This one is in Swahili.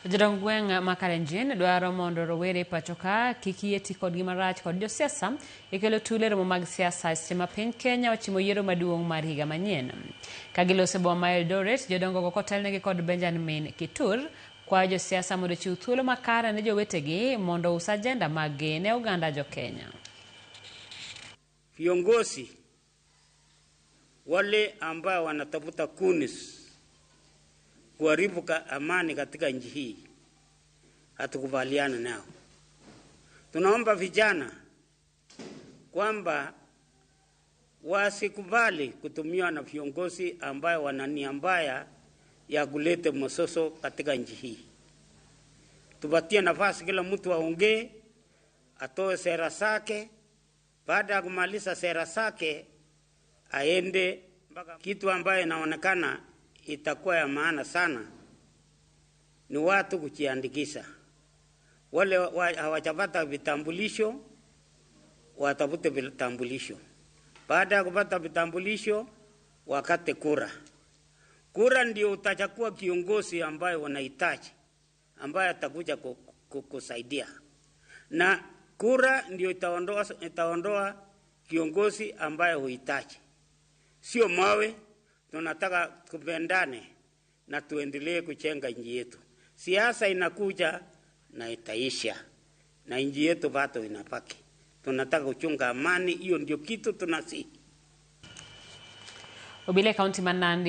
Jodong Makalenjin dwaro mondo rowere pachoka kikieti kod gimarach kod josiasa ikelo tule romo mag siasa stima piny Kenya ochimo yiero maduong' mar higa manyien. Kagilose boma ma Eldoret, jodongo go kotelnegi kod Benjamin Kitur kwa josiasa mondo chiw thuolo makare ne jowetegi mondo us ajenda maggi ne oganda jo Kenya. Viongozi wale ambao wanatafuta kunis kuharibu amani katika nchi hii hatukubaliana nao. Tunaomba vijana kwamba wasikubali kutumiwa na viongozi ambao wana nia mbaya ya kuleta msoso katika nchi hii. Tupatie nafasi kila mtu aongee, atoe sera zake. Baada ya kumaliza sera zake aende mpaka kitu ambaye inaonekana itakuwa ya maana sana ni watu kujiandikisha. Wale hawajapata vitambulisho watafute vitambulisho. Baada ya kupata vitambulisho wakate kura. Kura ndio utachagua kiongozi ambaye wanahitaji, ambaye atakuja kusaidia. Na kura ndio itaondoa kiongozi ambaye huhitaji. Sio mawe. Tunataka kupendane na tuendelee kujenga nchi yetu. Siasa inakuja na itaisha na nchi yetu bado inabaki. Tunataka kuchunga amani, hiyo ndio kitu tunasi. Obile County Manandi